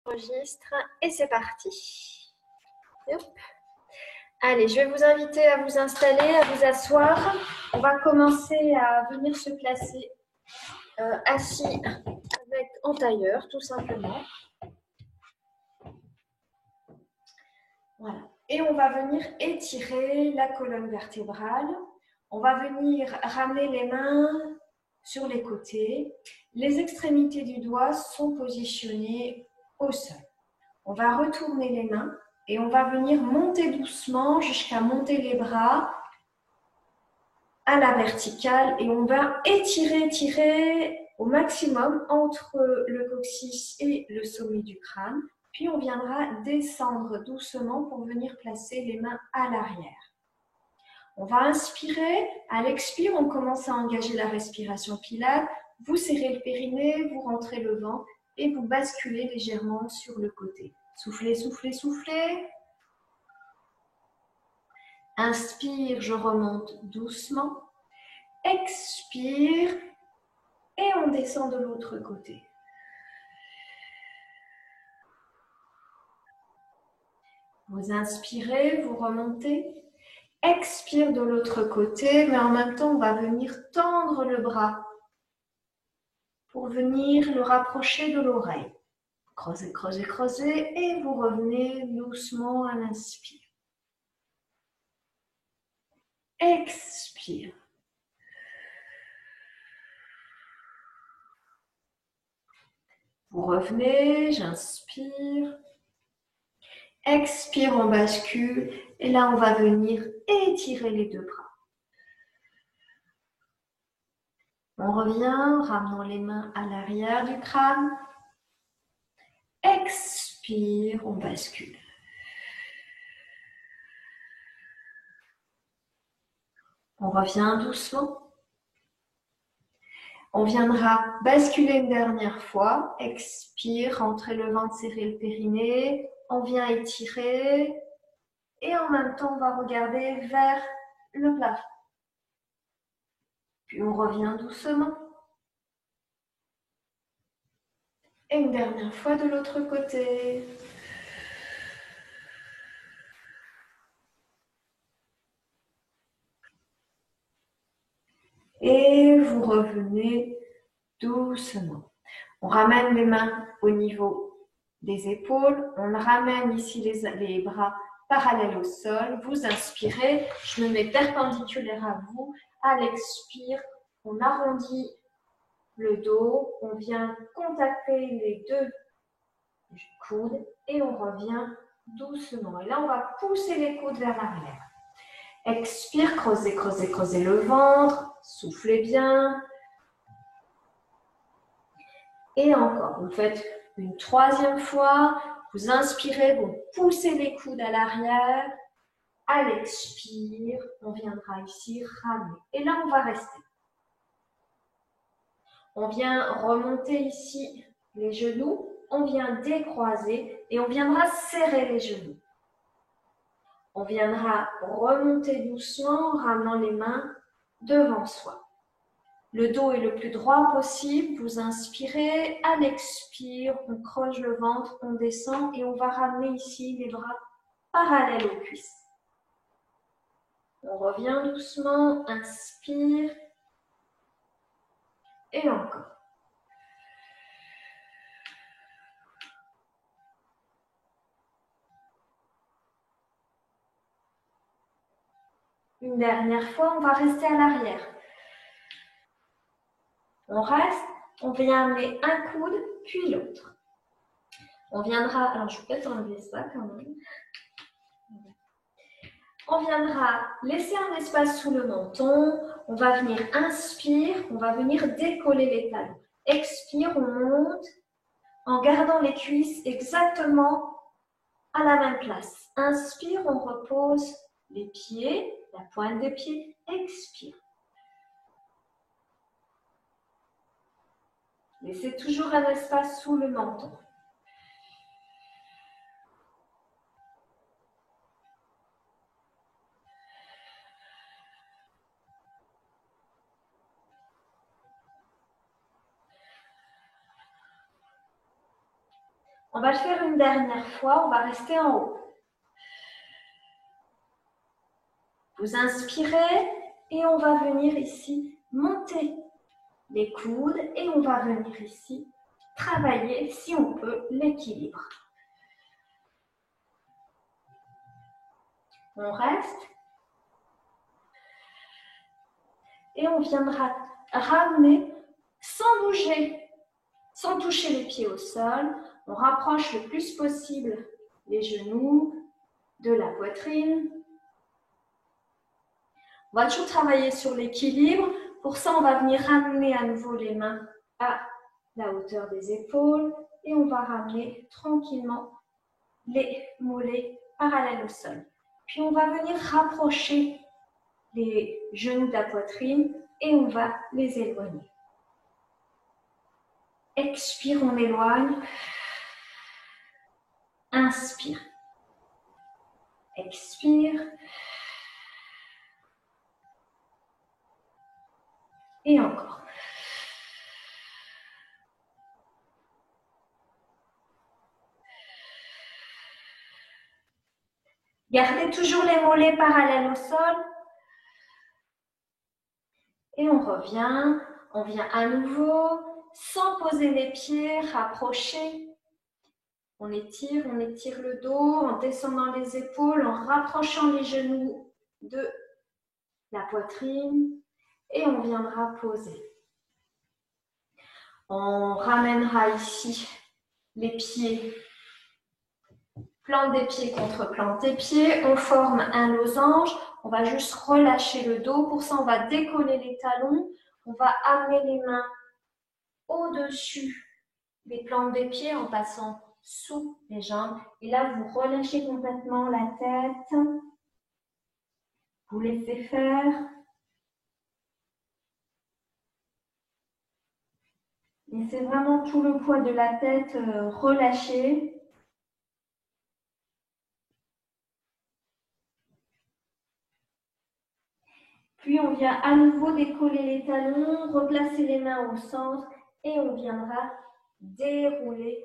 Enregistre et c'est parti. Hop. Allez, je vais vous inviter à vous installer, à vous asseoir. On va commencer à venir se placer assis en tailleur, tout simplement. Voilà. Et on va venir étirer la colonne vertébrale. On va venir ramener les mains sur les côtés. Les extrémités du doigt sont positionnées au sol. On va retourner les mains et on va venir monter doucement jusqu'à monter les bras à la verticale et on va étirer au maximum entre le coccyx et le sommet du crâne. Puis on viendra descendre doucement pour venir placer les mains à l'arrière. On va inspirer. À l'expire, on commence à engager la respiration pilates. Vous serrez le périnée, vous rentrez le ventre et vous basculez légèrement sur le côté. Soufflez, soufflez, soufflez. Inspire, je remonte doucement. Expire et on descend de l'autre côté. Vous inspirez, vous remontez. Expire de l'autre côté, mais en même temps, on va venir tendre le bras pour venir le rapprocher de l'oreille. Creusez, creusez, creusez et vous revenez doucement à l'inspire. Expire. Vous revenez, j'inspire. Expire, on bascule. Et là, on va venir étirer les deux bras. On revient, ramenons les mains à l'arrière du crâne. Expire, on bascule. On revient doucement. On viendra basculer une dernière fois. Expire, rentrer le ventre, serrer le périnée. On vient étirer. Et en même temps, on va regarder vers le plafond. Puis on revient doucement. Et une dernière fois de l'autre côté. Et vous revenez doucement. On ramène les mains au niveau des épaules. On ramène ici les bras parallèles au sol. Vous inspirez. Je me mets perpendiculaire à vous. À l'expire, on arrondit le dos. On vient contacter les deux coudes et on revient doucement. Et là, on va pousser les coudes vers l'arrière. Expire, creusez, creusez, creusez le ventre. Soufflez bien. Et encore, vous faites une troisième fois. Vous inspirez, vous poussez les coudes à l'arrière. À l'expire, on viendra ici ramener. Et là, on va rester. On vient remonter ici les genoux. On vient décroiser et on viendra serrer les genoux. On viendra remonter doucement en ramenant les mains devant soi. Le dos est le plus droit possible. Vous inspirez. À l'expire, on creuse le ventre, on descend et on va ramener ici les bras parallèles aux cuisses. On revient doucement. Inspire. Et encore. Une dernière fois, on va rester à l'arrière. On reste, on vient amener un coude, puis l'autre. On viendra, alors je vais peut-être enlever ça quand même. On viendra laisser un espace sous le menton. On va venir inspire, on va venir décoller les talons. Expire, on monte en gardant les cuisses exactement à la même place. Inspire, on repose les pieds, la pointe des pieds. Expire. Laissez toujours un espace sous le menton. On va le faire une dernière fois, on va rester en haut. Vous inspirez et on va venir ici monter les coudes et on va venir ici travailler, si on peut, l'équilibre. On reste et on viendra ramener sans bouger, sans toucher les pieds au sol. On rapproche le plus possible les genoux de la poitrine. On va toujours travailler sur l'équilibre. Pour ça, on va venir ramener à nouveau les mains à la hauteur des épaules et on va ramener tranquillement les mollets parallèles au sol. Puis on va venir rapprocher les genoux de la poitrine et on va les éloigner. Expire, on éloigne. Inspire. Expire. Et encore. Gardez toujours les mollets parallèles au sol. Et on revient. On vient à nouveau, sans poser les pieds, rapprocher. On étire le dos en descendant les épaules, en rapprochant les genoux de la poitrine. Et on viendra poser. On ramènera ici les pieds, plante des pieds contre plante des pieds. On forme un losange. On va juste relâcher le dos. Pour ça, on va décoller les talons. On va amener les mains au-dessus des plantes des pieds en passant sous les jambes. Et là, vous relâchez complètement la tête. Vous laissez faire. Et c'est vraiment tout le poids de la tête relâché. Puis on vient à nouveau décoller les talons, replacer les mains au centre et on viendra dérouler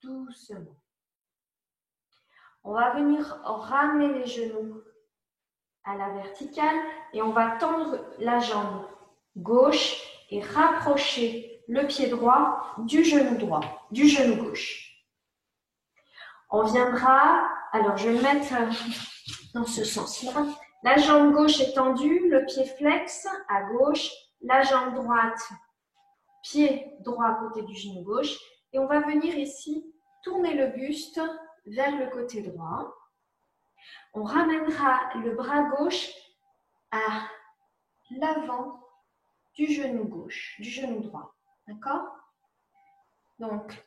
doucement. On va venir ramener les genoux à la verticale et on va tendre la jambe gauche et rapprocher le pied droit, du genou gauche. On viendra, alors je vais le mettre dans ce sens-là. La jambe gauche est tendue, le pied flex à gauche, la jambe droite, pied droit à côté du genou gauche. Et on va venir ici tourner le buste vers le côté droit. On ramènera le bras gauche à l'avant du genou gauche, du genou droit. D'accord? Donc,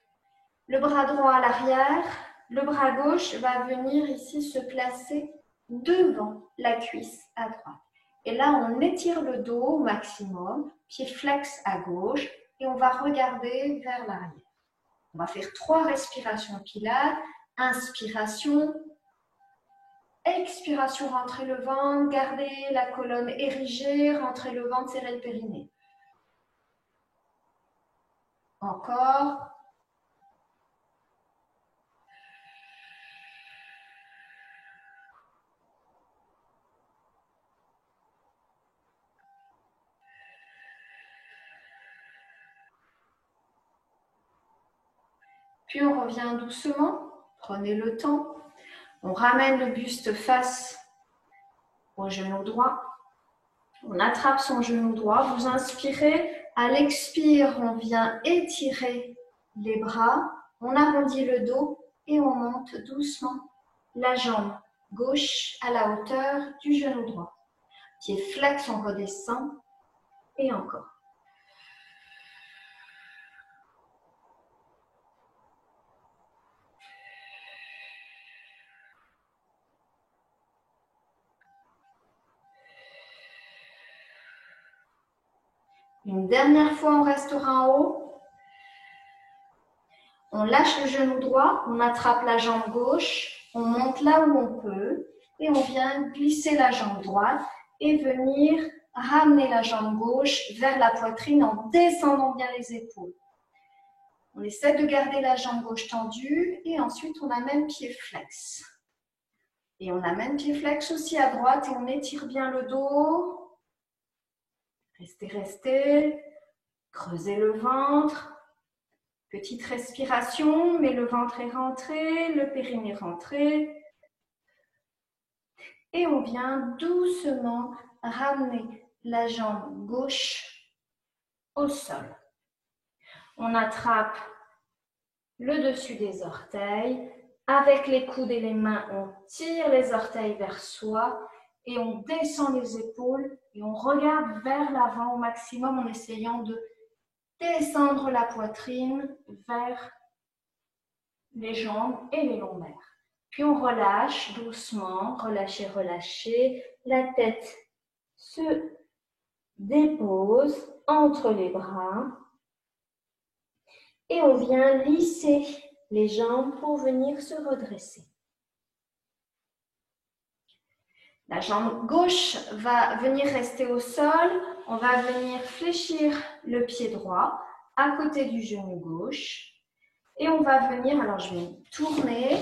le bras droit à l'arrière, le bras gauche va venir ici se placer devant la cuisse à droite. Et là, on étire le dos au maximum, pied flex à gauche, et on va regarder vers l'arrière. On va faire 3 respirations pilates. Inspiration, expiration, rentrez le ventre, gardez la colonne érigée, rentrez le ventre, serrez le périnée. Encore. Puis on revient doucement, prenez le temps. On ramène le buste face au genou droit. On attrape son genou droit. Vous inspirez. À l'expire, on vient étirer les bras. On arrondit le dos et on monte doucement la jambe gauche à la hauteur du genou droit. Pied flex, on redescend. Et encore. Une dernière fois, on restera en haut. On lâche le genou droit, on attrape la jambe gauche, on monte là où on peut et on vient glisser la jambe droite et venir ramener la jambe gauche vers la poitrine en descendant bien les épaules. On essaie de garder la jambe gauche tendue et ensuite on amène pied flex. Et on amène pied flex aussi à droite et on étire bien le dos. Restez, restez. Creusez le ventre. Petite respiration, mais le ventre est rentré, le périnée est rentré. Et on vient doucement ramener la jambe gauche au sol. On attrape le dessus des orteils. Avec les coudes et les mains, on tire les orteils vers soi et on descend les épaules et on regarde vers l'avant au maximum en essayant de descendre la poitrine vers les jambes et les lombaires. Puis on relâche doucement, relâchez, relâchez. La tête se dépose entre les bras et on vient lisser les jambes pour venir se redresser. La jambe gauche va venir rester au sol. On va venir fléchir le pied droit à côté du genou gauche. Et on va venir, alors je vais tourner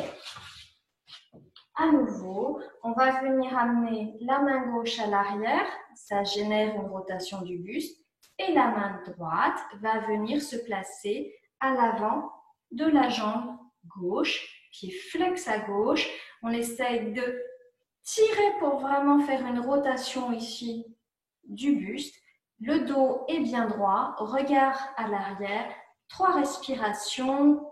à nouveau. On va venir amener la main gauche à l'arrière. Ça génère une rotation du buste. Et la main droite va venir se placer à l'avant de la jambe gauche. Pied flex à gauche. On essaye de tirer pour vraiment faire une rotation ici du buste. Le dos est bien droit, regard à l'arrière, 3 respirations.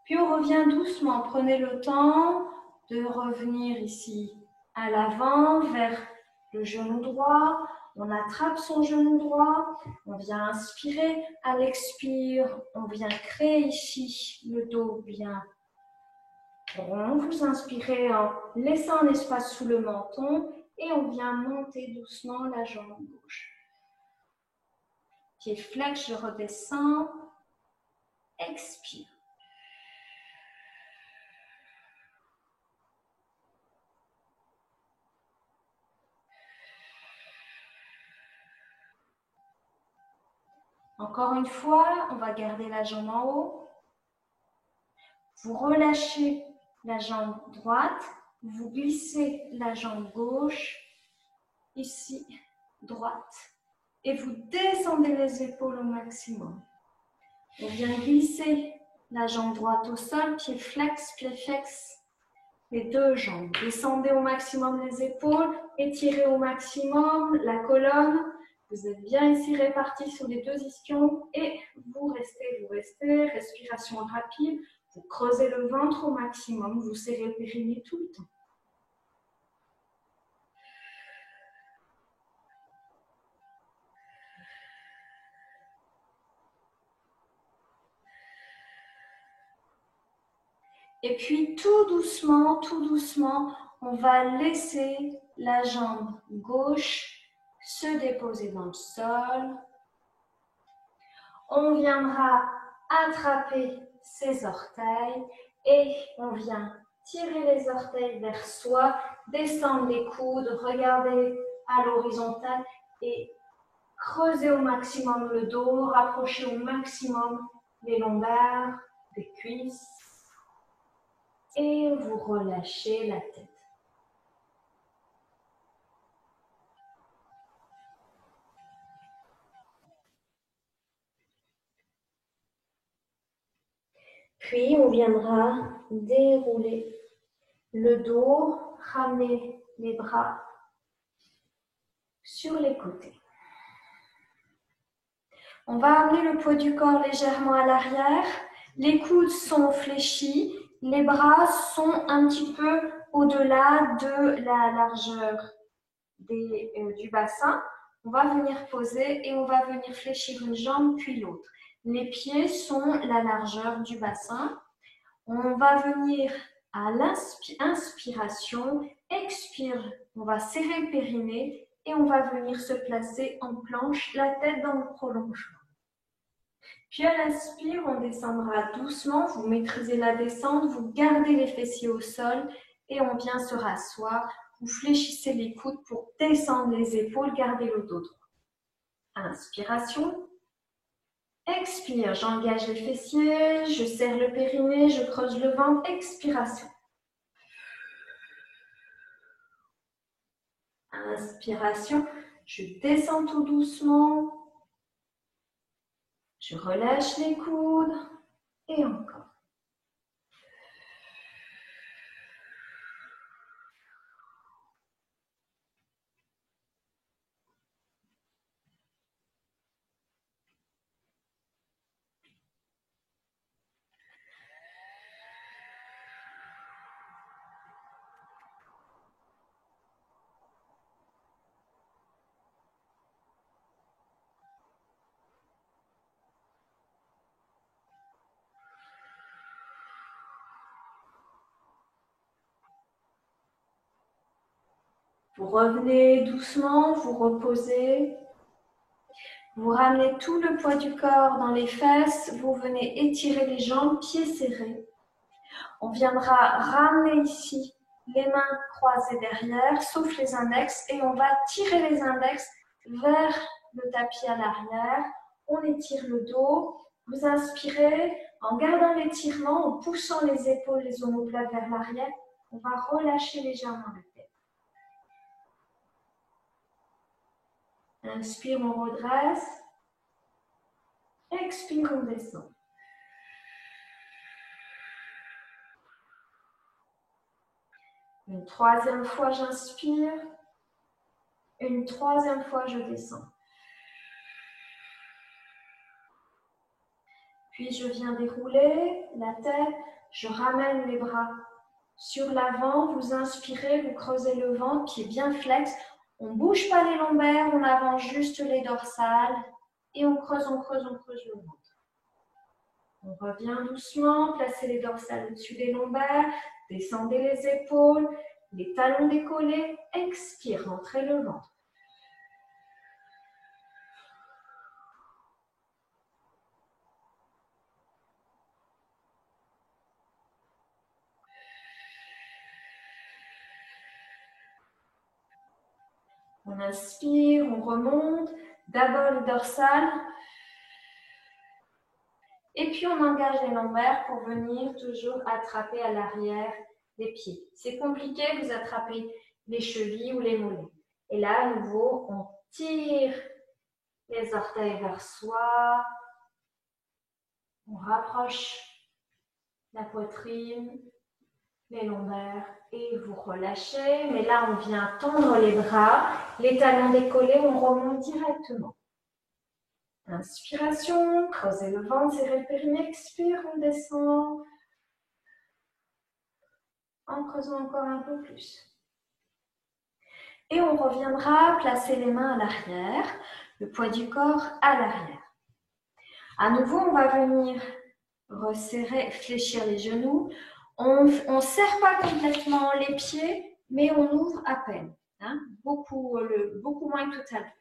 Puis on revient doucement, prenez le temps de revenir ici à l'avant vers le genou droit. On attrape son genou droit, on vient inspirer, à l'expire, on vient créer ici le dos bien rond. Vous inspirez en laissant un espace sous le menton et on vient monter doucement la jambe gauche. Pied flex, je redescends, expire. Encore une fois, on va garder la jambe en haut. Vous relâchez la jambe droite, vous glissez la jambe gauche, ici, droite. Et vous descendez les épaules au maximum. On vient glisser la jambe droite au sol, pied flex, les deux jambes. Descendez au maximum les épaules, étirez au maximum la colonne. Vous êtes bien ici répartis sur les deux ischions et vous restez, respiration rapide. Vous creusez le ventre au maximum, vous serrez le périnée tout le temps. Et puis tout doucement, on va laisser la jambe gauche se déposer dans le sol. On viendra attraper ses orteils et on vient tirer les orteils vers soi, descendre les coudes, regarder à l'horizontale et creuser au maximum le dos, rapprocher au maximum les lombaires, les cuisses et vous relâchez la tête. Puis, on viendra dérouler le dos, ramener les bras sur les côtés. On va amener le poids du corps légèrement à l'arrière. Les coudes sont fléchis. Les bras sont un petit peu au-delà de la largeur du bassin. On va venir poser et on va venir fléchir une jambe puis l'autre. Les pieds sont la largeur du bassin. On va venir À l'inspiration, expire, on va serrer le périnée et on va venir se placer en planche, la tête dans le prolongement. Puis à l'inspire, on descendra doucement, vous maîtrisez la descente, vous gardez les fessiers au sol et on vient se rasseoir. Vous fléchissez les coudes pour descendre les épaules, garder le dos droit. Inspiration. Expire, j'engage les fessiers, je serre le périnée, je creuse le ventre. Expiration. Inspiration, je descends tout doucement. Je relâche les coudes et encore. Vous revenez doucement, vous reposez. Vous ramenez tout le poids du corps dans les fesses. Vous venez étirer les jambes, pieds serrés. On viendra ramener ici les mains croisées derrière, sauf les index. Et on va tirer les index vers le tapis à l'arrière. On étire le dos. Vous inspirez en gardant l'étirement, en poussant les épaules, les omoplates vers l'arrière. On va relâcher légèrement la tête. Inspire, on redresse. Expire, on descend. Une troisième fois, j'inspire. Une troisième fois, je descends. Puis, je viens dérouler la tête. Je ramène les bras sur l'avant. Vous inspirez, vous creusez le ventre, pied bien flex. On ne bouge pas les lombaires, on avance juste les dorsales. Et on creuse le ventre. On revient doucement, placez les dorsales au-dessus des lombaires. Descendez les épaules, les talons décollés. Expire, rentrez le ventre. On inspire, on remonte. D'abord les dorsales. Et puis on engage les lombaires pour venir toujours attraper à l'arrière les pieds. C'est compliqué, vous attrapez les chevilles ou les mollets. Et là, à nouveau, on tire les orteils vers soi. On rapproche la poitrine, les lombaires et vous relâchez. Mais là, on vient tendre les bras, les talons décollés, on remonte directement. Inspiration, creusez le ventre, serrez le périnée, expire, on descend. En creusant encore un peu plus. Et on reviendra placer les mains à l'arrière, le poids du corps à l'arrière. À nouveau, on va venir resserrer, fléchir les genoux. On ne serre pas complètement les pieds, mais on ouvre à peine. Hein, beaucoup moins que tout à l'heure.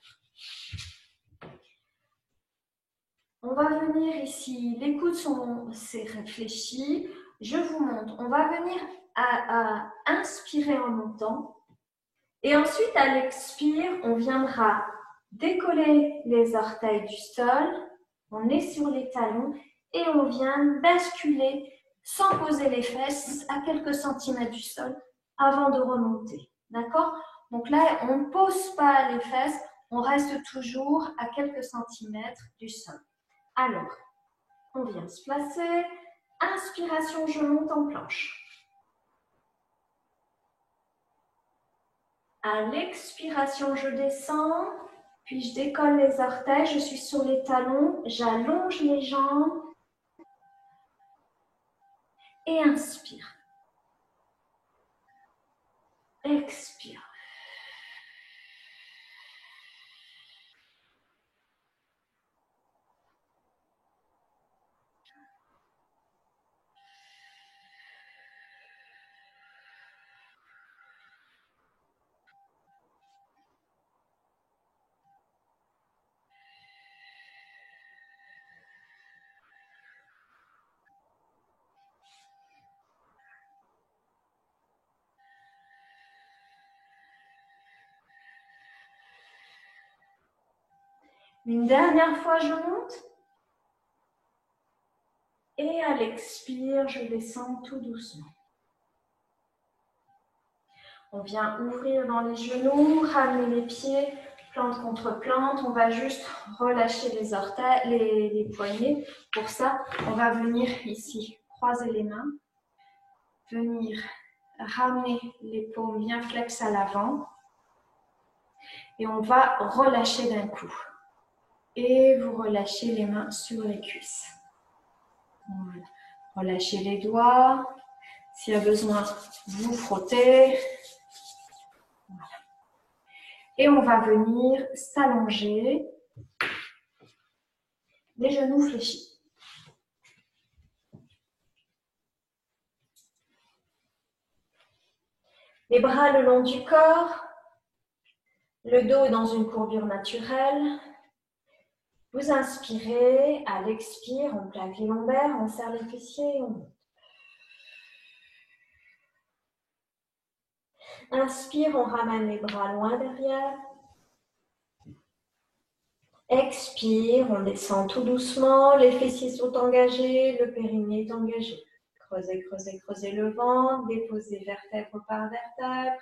On va venir ici, les coudes sont réfléchis. Je vous montre. On va venir à inspirer en montant. Et ensuite, à l'expire, on viendra décoller les orteils du sol. On est sur les talons et on vient basculer sans poser les fesses à quelques centimètres du sol avant de remonter. D'accord? Donc là, on ne pose pas les fesses, on reste toujours à quelques centimètres du sol. Alors, on vient se placer. Inspiration, je monte en planche. À l'expiration, je descends, puis je décolle les orteils, je suis sur les talons, j'allonge les jambes et inspire. Expire. Une dernière fois, je monte. Et à l'expire, je descends tout doucement. On vient ouvrir dans les genoux, ramener les pieds, plante contre plante. On va juste relâcher les orteils, les poignets. Pour ça, on va venir ici, croiser les mains. Venir ramener les paumes bien flexes à l'avant. Et on va relâcher d'un coup. Et vous relâchez les mains sur les cuisses. Voilà. Relâchez les doigts. S'il y a besoin, vous frottez. Voilà. Et on va venir s'allonger, les genoux fléchis. Les bras le long du corps, le dos est dans une courbure naturelle. Vous inspirez, à l'expire, on plaque les lombaires, on serre les fessiers et on monte. Inspire, on ramène les bras loin derrière. Expire, on descend tout doucement, les fessiers sont engagés, le périnée est engagé. Creusez, creusez, creusez le ventre, déposez vertèbre par vertèbre.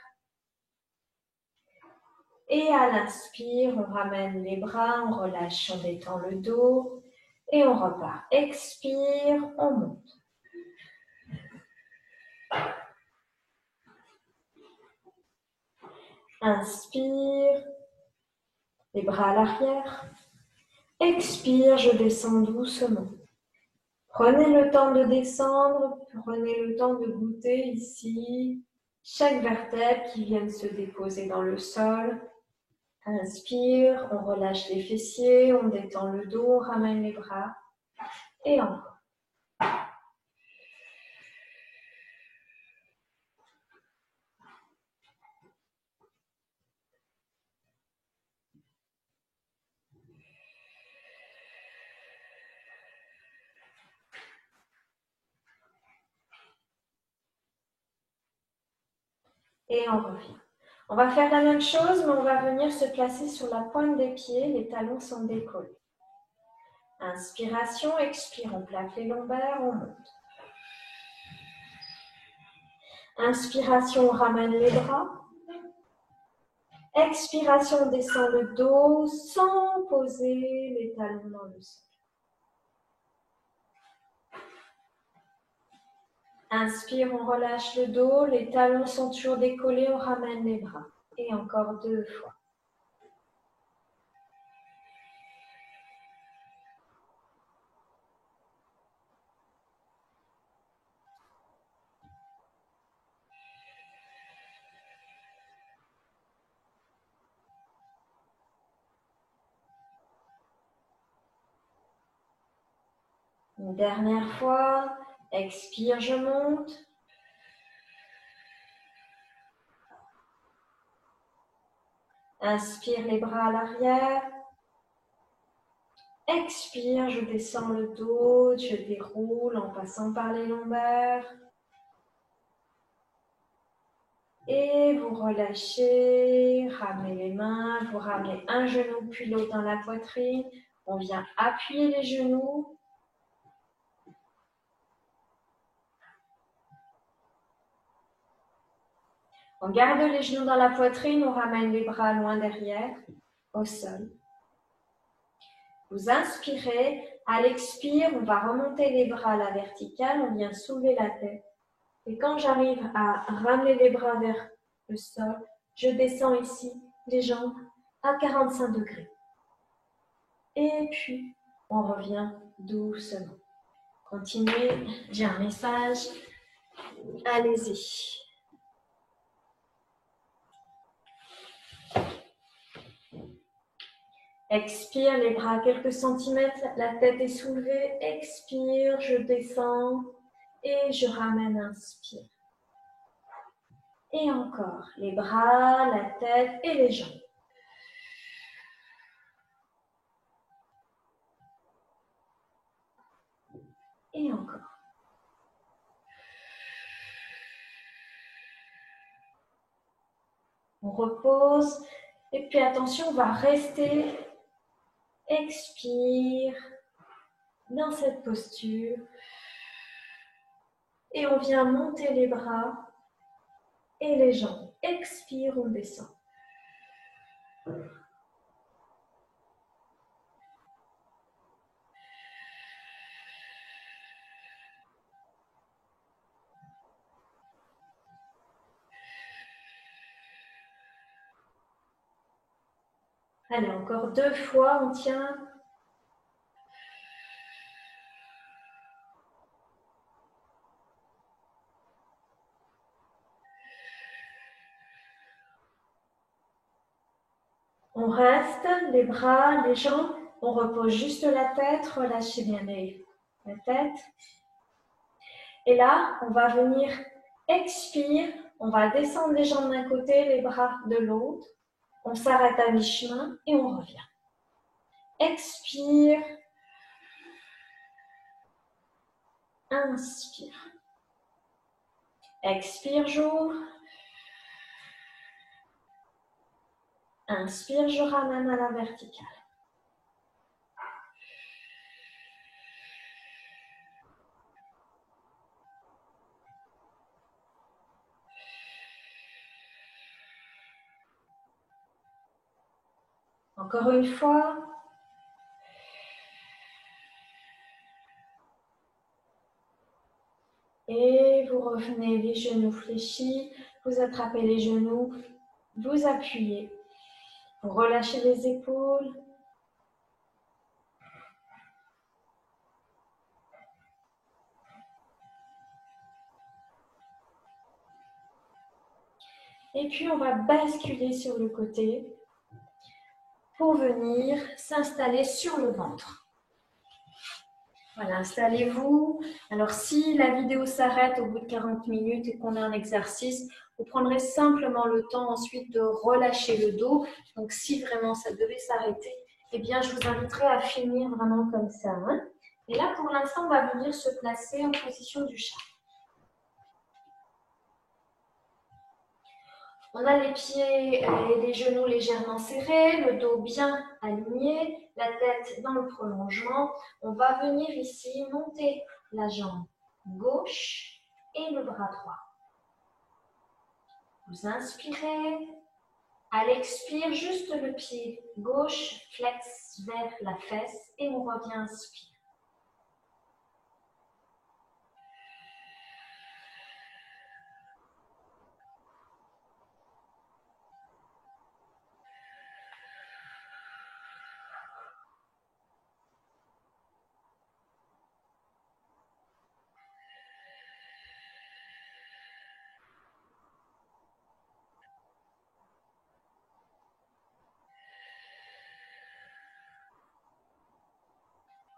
Et à l'inspire, on ramène les bras, on relâche, on détend le dos et on repart. Expire, on monte. Inspire, les bras à l'arrière. Expire, je descends doucement. Prenez le temps de descendre, prenez le temps de goûter ici chaque vertèbre qui vient de se déposer dans le sol. Inspire, on relâche les fessiers, on détend le dos, on ramène les bras et encore. Et on revient. On va faire la même chose, mais on va venir se placer sur la pointe des pieds, les talons sont décollés. Inspiration, expire, on plaque les lombaires, on monte. Inspiration, on ramène les bras. Expiration, on descend le dos sans poser les talons dans le sol. Inspire, on relâche le dos, les talons sont toujours décollés, on ramène les bras. Et encore 2 fois. Une dernière fois, expire, je monte. Inspire, les bras à l'arrière. Expire, je descends le dos, je déroule en passant par les lombaires. Et vous relâchez, ramenez les mains, vous ramenez un genou puis l'autre dans la poitrine. On vient appuyer les genoux. On garde les genoux dans la poitrine, on ramène les bras loin derrière, au sol. Vous inspirez, à l'expire, on va remonter les bras à la verticale, on vient soulever la tête. Et quand j'arrive à ramener les bras vers le sol, je descends ici, les jambes à 45 degrés. Et puis, on revient doucement. Continuez, j'ai un message. Allez-y. Expire, les bras à quelques centimètres, la tête est soulevée. Expire, je descends et je ramène, inspire. Et encore, les bras, la tête et les jambes. Et encore. On repose. Et puis attention, on va rester expire dans cette posture. Et on vient monter les bras et les jambes. Expire, on descend. Allez, encore 2 fois, on tient. On reste, les bras, les jambes, on repose juste la tête, relâchez bien la tête. Et là, on va venir expire, on va descendre les jambes d'un côté, les bras de l'autre. On s'arrête à mi-chemin et on revient. Expire. Inspire. Expire, j'ouvre. Inspire, je ramène à la verticale. Encore une fois. Et vous revenez les genoux fléchis, vous attrapez les genoux, vous appuyez, vous relâchez les épaules. Et puis on va basculer sur le côté pour venir s'installer sur le ventre. Voilà, installez-vous. Alors, si la vidéo s'arrête au bout de 40 minutes et qu'on a un exercice, vous prendrez simplement le temps ensuite de relâcher le dos. Donc, si vraiment ça devait s'arrêter, eh bien, je vous inviterai à finir vraiment comme ça. Hein. Et là, pour l'instant, on va venir se placer en position du chat. On a les pieds et les genoux légèrement serrés, le dos bien aligné, la tête dans le prolongement. On va venir ici monter la jambe gauche et le bras droit. Vous inspirez. À l'expire, juste le pied gauche flex vers la fesse et on revient inspire.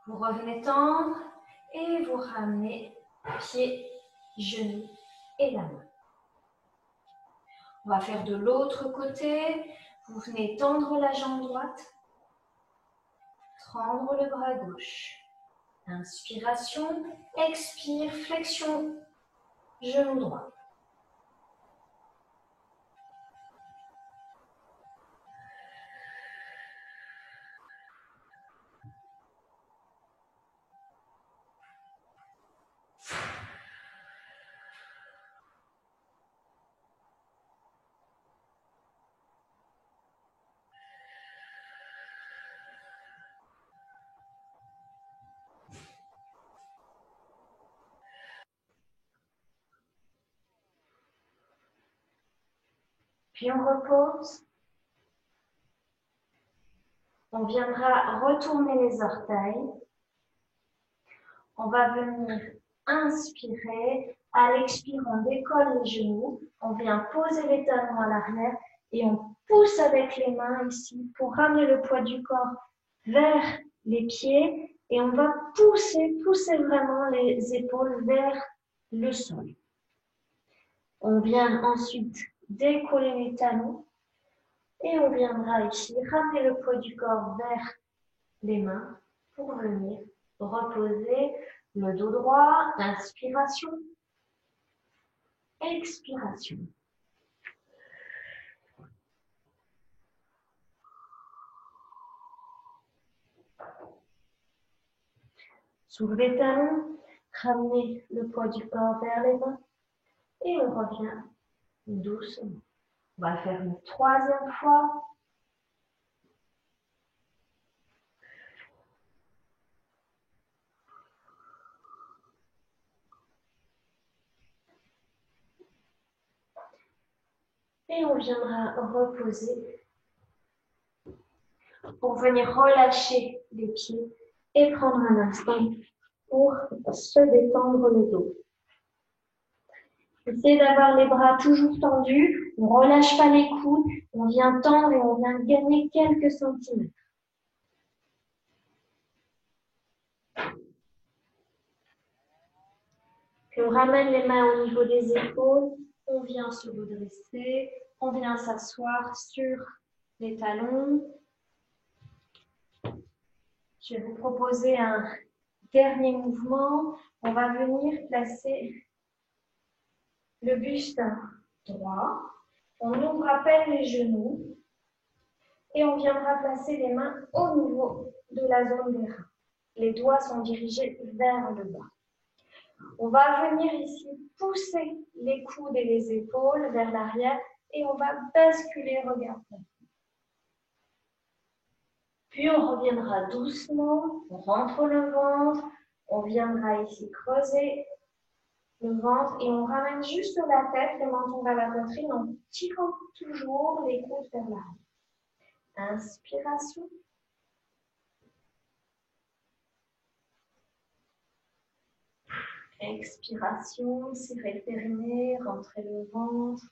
Vous revenez tendre et vous ramenez pied, genou et la main. On va faire de l'autre côté. Vous venez tendre la jambe droite, tendre le bras gauche. Inspiration, expire, flexion, genou droit. Puis on repose. On viendra retourner les orteils. On va venir inspirer. À l'expire, on décolle les genoux. On vient poser les talons à l'arrière et on pousse avec les mains ici pour ramener le poids du corps vers les pieds. Et on va pousser vraiment les épaules vers le sol. On vient ensuite décoller les talons. Et on viendra ici ramener le poids du corps vers les mains pour venir reposer le dos droit. Inspiration, expiration. Soulevez les talons, ramenez le poids du corps vers les mains et on revient doucement. On va faire une troisième fois. Et on viendra reposer pour venir relâcher les pieds et prendre un instant pour se détendre le dos. Essayez d'avoir les bras toujours tendus, on ne relâche pas les coudes, on vient tendre et on vient gagner quelques centimètres. Puis on ramène les mains au niveau des épaules, on vient se redresser, on vient s'asseoir sur les talons. Je vais vous proposer un dernier mouvement. On va venir placer le buste droit. On ouvre à peine les genoux et on viendra placer les mains au niveau de la zone des reins. Les doigts sont dirigés vers le bas. On va venir ici pousser les coudes et les épaules vers l'arrière et on va basculer, regardez. Puis on reviendra doucement, on rentre le ventre, on viendra ici creuser le ventre et on ramène juste la tête, le menton vers la poitrine en tirant toujours les coudes vers l'arrière. Inspiration. Expiration, serrez le périnée, rentrez le ventre.